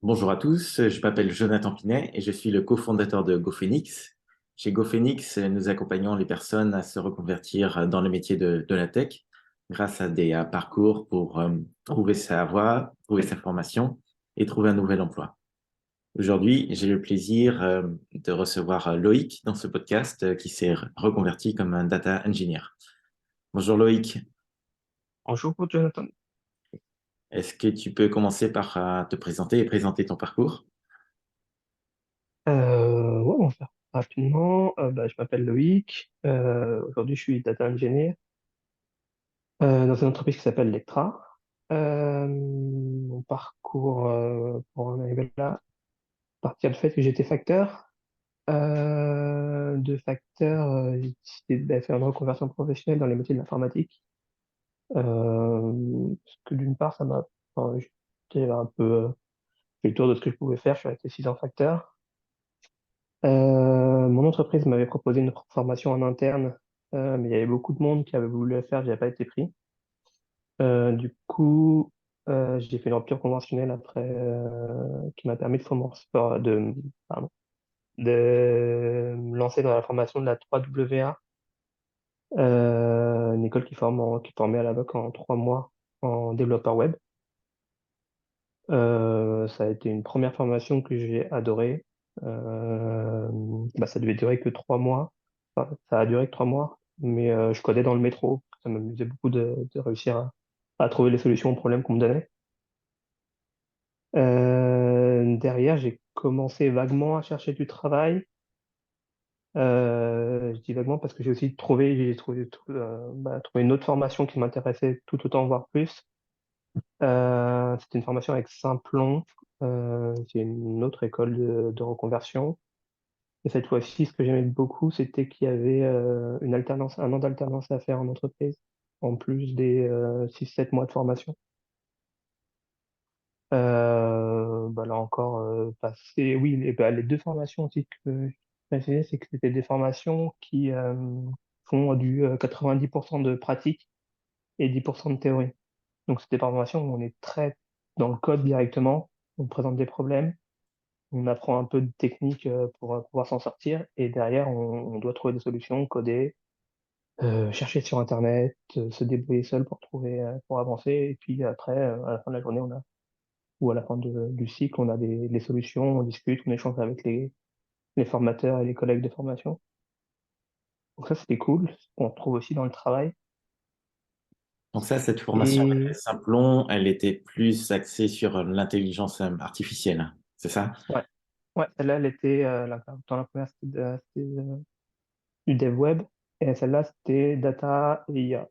Bonjour à tous, je m'appelle Jonathan Pinet et je suis le cofondateur de GoPhoenix. Chez GoPhoenix, nous accompagnons les personnes à se reconvertir dans le métier de la tech grâce à des parcours pour trouver sa voie, trouver sa formation et trouver un nouvel emploi. Aujourd'hui, j'ai le plaisir de recevoir Loïc dans ce podcast qui s'est reconverti comme un data engineer. Bonjour Loïc, Bonjour Jonathan. est-ce que tu peux commencer par te présenter et présenter ton parcours? Ouais, on va faire rapidement. Je m'appelle Loïc. Aujourd'hui, je suis data engineer dans une entreprise qui s'appelle Lectra. Mon parcours pour en arriver là, partir du fait que j'étais facteur. De facteur, j'ai décidé de faire une reconversion professionnelle dans les métiers de l'informatique. Parce que d'une part, enfin, j'étais un peu fait le tour de ce que je pouvais faire. Je suis resté 6 ans facteur. Mon entreprise m'avait proposé une formation en interne, mais il y avait beaucoup de monde qui avait voulu le faire, j'avais pas été pris. Du coup, j'ai fait une rupture conventionnelle après, qui m'a permis pardon, de me lancer dans la formation de la 3WA, une école qui formait à la BOC en 3 mois en développeur web. Ça a été une première formation que j'ai adorée. Euh, Ça devait durer que 3 mois. Enfin, ça a duré que 3 mois, mais je codais dans le métro. Ça m'amusait beaucoup de réussir à trouver les solutions aux problèmes qu'on me donnait. Derrière, j'ai commencé vaguement à chercher du travail. Je dis vaguement parce que j'ai trouvé une autre formation qui m'intéressait tout autant, voire plus. C'était une formation avec Simplon. C'est une autre école de reconversion. Et cette fois-ci, ce que j'aimais beaucoup, c'était qu'il y avait une alternance, un an d'alternance à faire en entreprise, en plus des 6-7 mois de formation. Là encore, oui, les deux formations aussi que je précisais, c'est que c'était des formations qui font du 90% de pratique et 10% de théorie. Donc, c'est des formations où on est très dans le code directement, on présente des problèmes, on apprend un peu de technique pour pouvoir s'en sortir, et derrière, on doit trouver des solutions, coder, chercher sur Internet, se débrouiller seul pour pour avancer, et puis après, à la fin de la journée, ou à la fin du cycle, on a les solutions, on discute, on échange avec les formateurs et les collègues de formation. Donc ça, c'était cool. On trouve aussi dans le travail. Donc ça, cette formation de Et Simplon, elle était plus axée sur l'intelligence artificielle, c'est ça? ouais, ouais, celle-là, elle était, dans la première, c'était, du dev web, et celle-là, c'était data et IA.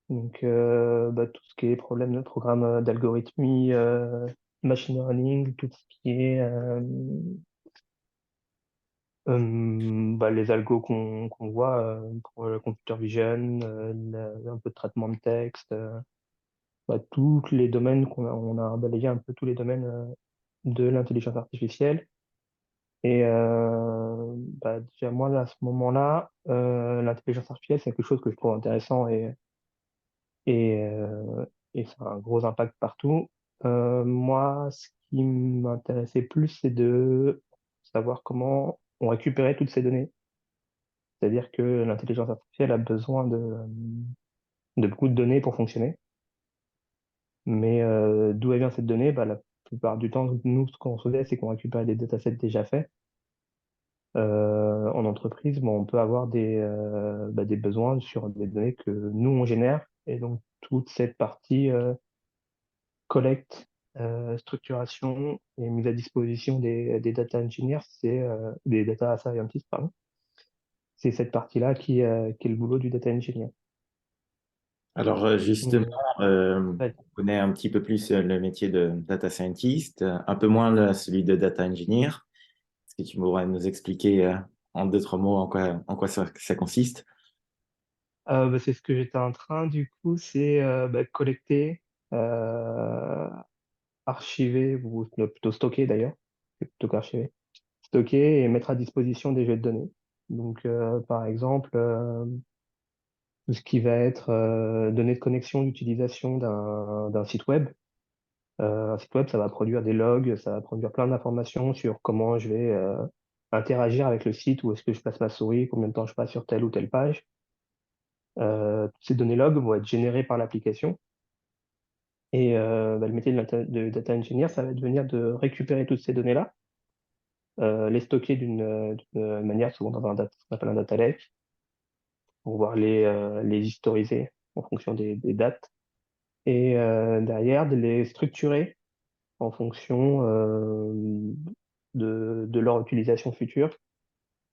Donc, tout ce qui est problème de programme d'algorithmie, machine learning, tout ce qui est les algos qu'on voit pour le computer vision, un peu de traitement de texte, tous les domaines on a balayé un peu tous les domaines de l'intelligence artificielle. Et déjà moi, à ce moment-là, l'intelligence artificielle, c'est quelque chose que je trouve intéressant et, euh, et ça a un gros impact partout. Moi, ce qui m'intéressait plus, c'est de savoir comment on récupérait toutes ces données. C'est-à-dire que l'intelligence artificielle a besoin de beaucoup de données pour fonctionner. Mais d'où elle vient cette donnée? La plupart du temps, nous, ce qu'on faisait, c'est qu'on récupérait des datasets déjà faits. En entreprise, on peut avoir des besoins sur des données que nous, on génère. Et donc, toute cette partie collecte, structuration et mise à disposition des data engineers, des data scientists, pardon. C'est cette partie-là qui est le boulot du data engineer. Alors justement, Mais, on connaît un petit peu plus le métier de data scientist, un peu moins celui de data engineer. Est-ce que tu pourrais nous expliquer en deux, trois mots en quoi ça consiste? C'est ce que j'étais en train, du coup, c'est collecter, euh, archiver, ou plutôt stocker d'ailleurs, c'est plutôt qu'archiver, stocker et mettre à disposition des jeux de données. Donc, par exemple, tout ce qui va être données de connexion d'utilisation d'un site web. Un site web, ça va produire des logs, ça va produire plein d'informations sur comment je vais interagir avec le site, où est-ce que je place ma souris, combien de temps je passe sur telle ou telle page. Ces données logs vont être générées par l'application. Et le métier de data engineer, ça va devenir de récupérer toutes ces données-là, les stocker d'une manière, souvent dans ce qu'on appelle un data lake, pour pouvoir les historiser en fonction des dates, et derrière de les structurer en fonction de leur utilisation future,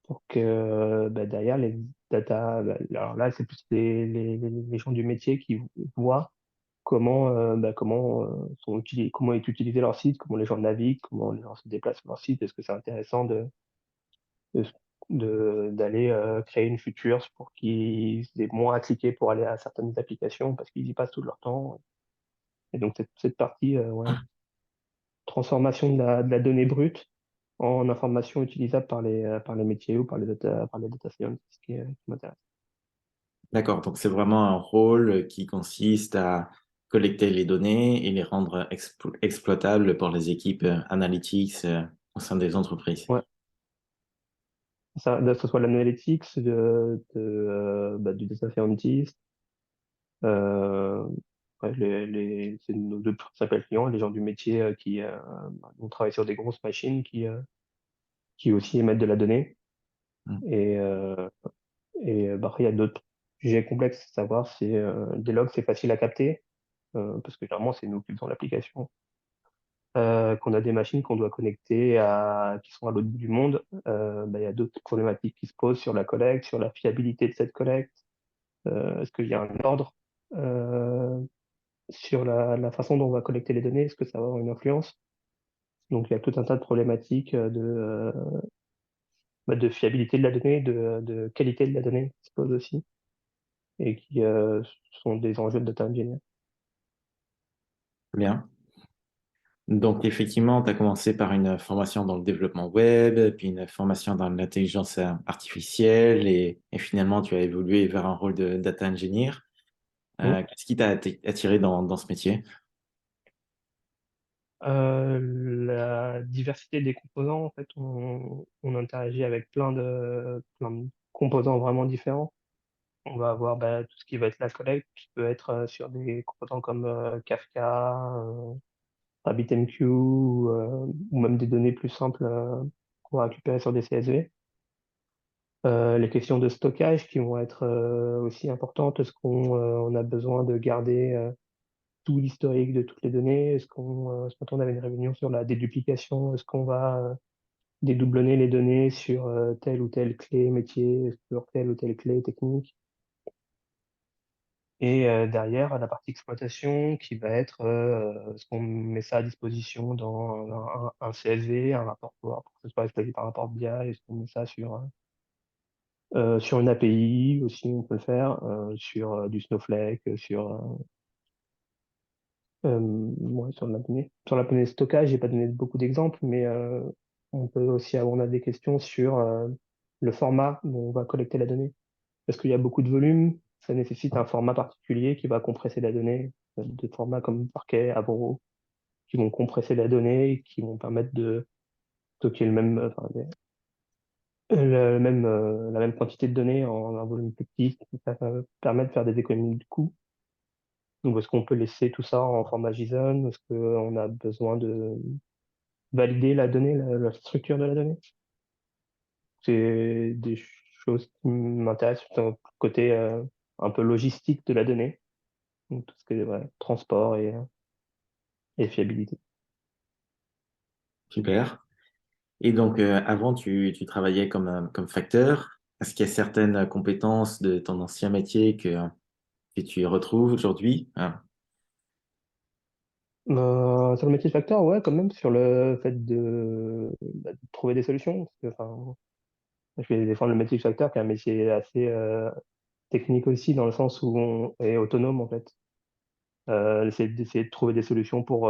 pour que derrière les data, alors là c'est plus les gens du métier qui voient comment est utilisé leur site, comment les gens naviguent, comment les gens se déplacent sur leur site, est-ce que c'est intéressant de, d'aller créer une feature pour qu'ils aient moins à cliquer pour aller à certaines applications parce qu'ils y passent tout leur temps. Et donc cette partie, ouais, transformation de la donnée brute en information utilisable par les métiers ou par les data scientists qui m'intéresse. D'accord, donc c'est vraiment un rôle qui consiste à collecter les données et les rendre exploitables pour les équipes analytics au sein des entreprises. Ouais, ça, que ce soit l'analytics, du data scientist, euh, ouais, c'est nos deux principaux clients, les gens du métier on travaille sur des grosses machines qui aussi émettent de la donnée. Mm. Et, après, il y a d'autres sujets complexes, à savoir si des logs, c'est facile à capter, parce que généralement, c'est nous qui faisons l'application. Qu'on a des machines qu'on doit connecter qui sont à l'autre bout du monde, il y a d'autres problématiques qui se posent sur la collecte, sur la fiabilité de cette collecte. Est-ce qu'il y a un ordre sur la façon dont on va collecter les données? Est-ce que ça va avoir une influence? Donc, il y a tout un tas de problématiques de fiabilité de la donnée, de qualité de la donnée qui se posent aussi, et qui sont des enjeux de data engineer. Bien. Donc, effectivement, tu as commencé par une formation dans le développement web, puis une formation dans l'intelligence artificielle, et finalement, tu as évolué vers un rôle de data engineer. Hmm. Qu'est-ce qui t'a attiré dans ce métier? La diversité des composants, en fait, on interagit avec plein de composants vraiment différents. On va avoir tout ce qui va être la collecte, qui peut être sur des composants comme Kafka, RabbitMQ, ou même des données plus simples qu'on va récupérer sur des CSV. Les questions de stockage qui vont être aussi importantes. Est-ce on a besoin de garder tout l'historique de toutes les données? Ce matin, on avait une réunion sur la déduplication. Est-ce qu'on va dédoublonner les données sur telle ou telle clé métier, sur telle ou telle clé technique? Et derrière, la partie exploitation qui va être, est-ce qu'on met ça à disposition dans un CSV, un rapport Power pour que ce soit exploité par rapport BI? Est-ce qu'on met ça sur une API aussi, on peut le faire, sur du Snowflake, ouais, sur la donnée. Sur la donnée stockage, j'ai pas donné beaucoup d'exemples, mais on a des questions sur le format dont on va collecter la donnée. Parce qu'il y a beaucoup de volume, ça nécessite un format particulier qui va compresser la donnée, des formats comme Parquet, Avro, qui vont compresser la donnée, qui vont permettre de stocker la même quantité de données en un volume plus petit, ça va permettre de faire des économies de coûts. Donc, est-ce qu'on peut laisser tout ça en format JSON? Est-ce qu'on a besoin de valider la donnée, la structure de la donnée? C'est des choses qui m'intéressent dans le côté un peu logistique de la donnée, donc tout ce qui est ouais, transport et fiabilité. Super. Et donc, avant, tu travaillais comme facteur. Est-ce qu'il y a certaines compétences de ton ancien métier que tu retrouves aujourd'hui? Ah, Sur le métier de facteur, ouais, quand même, sur le fait de trouver des solutions. Parce que, enfin, je vais défendre le métier de facteur, qui est un métier assez technique aussi, dans le sens où on est autonome, en fait. D'essayer de trouver des solutions pour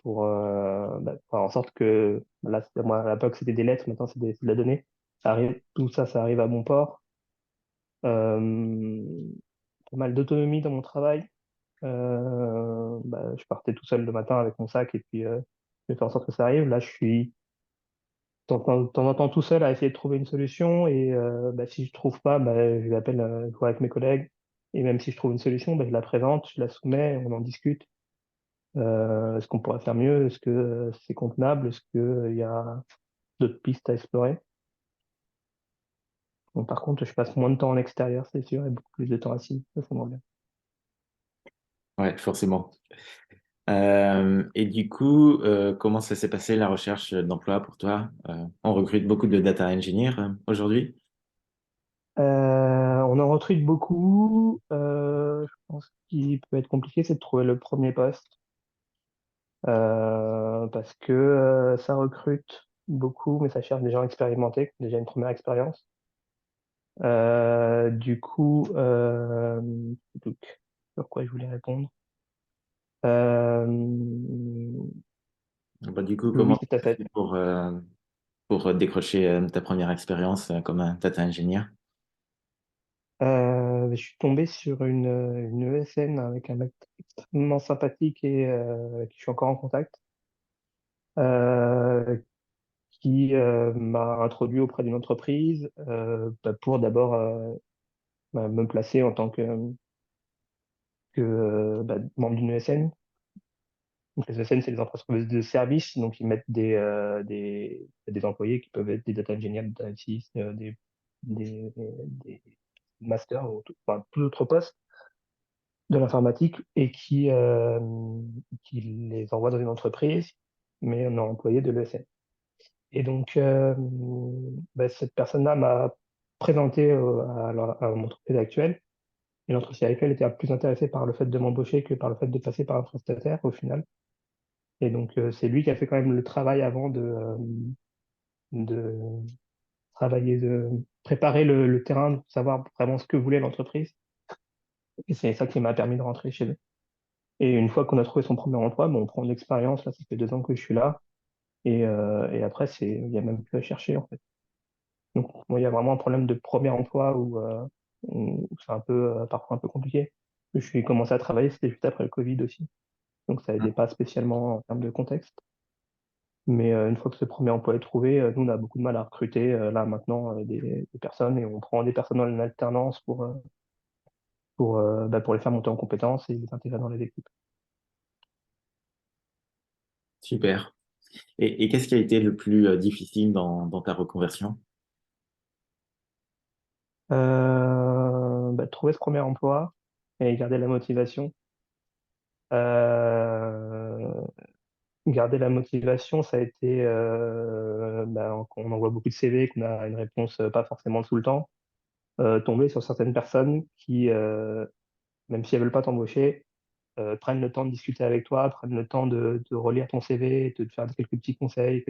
faire en sorte que, là, moi, à l'époque, c'était des lettres, maintenant, c'est de la donnée. Tout ça, ça arrive à bon port. Euh, Pas mal d'autonomie dans mon travail. Je partais tout seul le matin avec mon sac et puis je fais en sorte que ça arrive. Là, je suis de temps en temps tout seul à essayer de trouver une solution et si je trouve pas, je l'appelle, je vois avec mes collègues. Et même si je trouve une solution, je la présente, je la soumets, on en discute. Est-ce qu'on pourrait faire mieux? Est-ce que c'est convenable? Est-ce qu'il y a d'autres pistes à explorer? Bon, par contre, je passe moins de temps en extérieur, c'est sûr, et beaucoup plus de temps assis. Ça, c'est moins bien. Ouais, forcément. Et du coup, comment ça s'est passé la recherche d'emploi pour toi? On recrute beaucoup de data engineers aujourd'hui. On en recrute beaucoup. Je pense qu'il peut être compliqué, c'est de trouver le premier poste parce que ça recrute beaucoup, mais ça cherche des gens expérimentés, qui ont déjà une première expérience. Du coup, donc, sur quoi je voulais répondre? Euh, Bah, du coup, oui, comment c'est à tu as fait. fait pour décrocher ta première expérience comme un data engineer? Je suis tombé sur une ESN avec un mec extrêmement sympathique et avec qui je suis encore en contact, euh, qui m'a introduit auprès d'une entreprise pour d'abord me placer en tant que membre d'une ESN. Donc les ESN, c'est des entreprises de services, donc ils mettent des employés qui peuvent être des data engineers, des data scientists, des masters, ou tout autre poste de l'informatique et qui les envoie dans une entreprise, mais on est employé de l'ESN. Et donc, cette personne-là m'a présenté à mon entreprise actuelle. Et l'entreprise actuelle était plus intéressée par le fait de m'embaucher que par le fait de passer par un prestataire au final. Et donc, c'est lui qui a fait quand même le travail avant de travailler, de préparer le terrain, de savoir vraiment ce que voulait l'entreprise. Et c'est ça qui m'a permis de rentrer chez eux. Et une fois qu'on a trouvé son premier emploi, on prend de l'expérience. Là, ça fait 2 ans que je suis là. Et après, il y a même plus à chercher, en fait. Donc, il y a vraiment un problème de premier emploi où c'est parfois un peu compliqué. Je suis commencé à travailler, c'était juste après le Covid aussi. Donc, ça aidait pas spécialement en termes de contexte. Mais une fois que ce premier emploi est trouvé, nous, on a beaucoup de mal à recruter, là, maintenant, des personnes et on prend des personnes en alternance pour les faire monter en compétences et les intégrer dans les équipes. Super. Et qu'est-ce qui a été le plus difficile dans ta reconversion? Trouver ce premier emploi et garder la motivation. Euh, Garder la motivation, ça a été quand on envoie beaucoup de CV, qu'on a une réponse pas forcément tout le temps, tomber sur certaines personnes qui, même si elles veulent pas t'embaucher, prennent le temps de discuter avec toi, prennent le temps de relire ton CV, de te faire quelques petits conseils,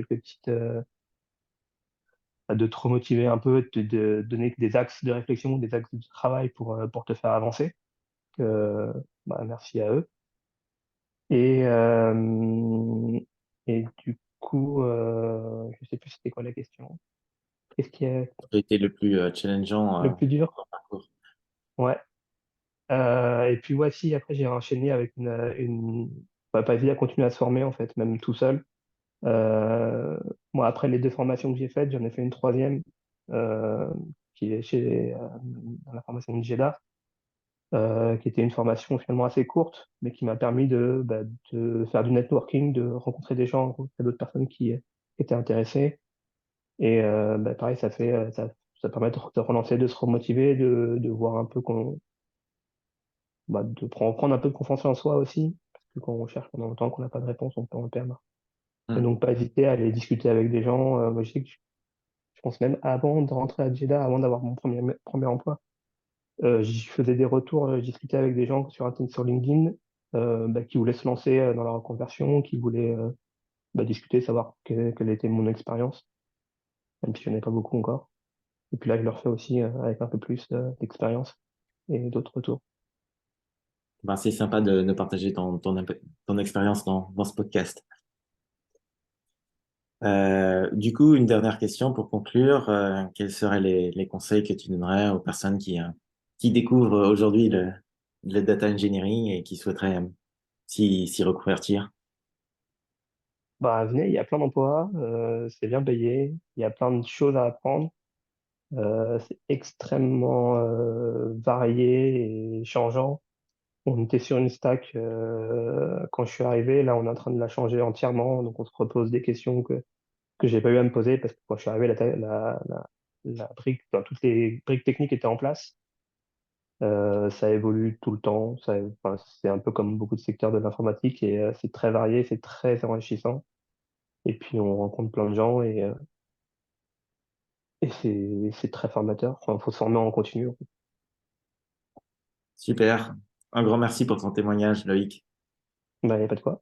de te remotiver un peu, de donner des axes de réflexion, des axes de travail pour te faire avancer. Euh, Merci à eux. Et, euh, et du coup, je sais plus c'était quoi la question. Qu'est-ce qui est Qui a été le plus challengeant le plus dur? dans ton parcours? Ouais. Et puis voici, après j'ai enchaîné avec pas évident à continuer à se former en fait, même tout seul. Euh, Moi, après les 2 formations que j'ai faites, j'en ai fait une troisième euh, qui est dans la formation de JEDA, qui était une formation finalement assez courte, mais qui m'a permis de faire du networking, de rencontrer des gens, rencontrer d'autres personnes qui étaient intéressées. Et pareil, ça permet de relancer, de se remotiver, de voir un peu prendre un peu de confiance en soi aussi, parce que quand on cherche pendant longtemps qu'on n'a pas de réponse, on peut en perdre. Et Hmm. donc, pas hésiter à aller discuter avec des gens. Moi, je sais que je pense même avant de rentrer à Jeddah, avant d'avoir mon premier emploi, j'y faisais des retours, je discutais avec des gens sur LinkedIn qui voulaient se lancer dans la reconversion, qui voulaient discuter, savoir quelle était mon expérience, même si je n'en ai pas beaucoup encore. Et puis là, je le refais aussi avec un peu plus d'expérience et d'autres retours. Ben, c'est sympa de partager ton expérience dans ce podcast. Du coup, une dernière question pour conclure. Quels seraient les conseils que tu donnerais aux personnes qui découvrent aujourd'hui de la data engineering et qui souhaiteraient s'y reconvertir? Bah, venez, il y a plein d'emplois, c'est bien payé, il y a plein de choses à apprendre, c'est extrêmement varié et changeant. On était sur une stack quand je suis arrivé, là on est en train de la changer entièrement, donc on se repose des questions que j'ai pas eu à me poser parce que quand je suis arrivé, la brique, enfin, toutes les briques techniques étaient en place. Ça évolue tout le temps, enfin, c'est un peu comme beaucoup de secteurs de l'informatique et c'est très varié, c'est très enrichissant. Et puis on rencontre plein de gens et c'est très formateur. Enfin, faut se former en continu. Super. Un grand merci pour ton témoignage, Loïc. Bah, y a pas de quoi.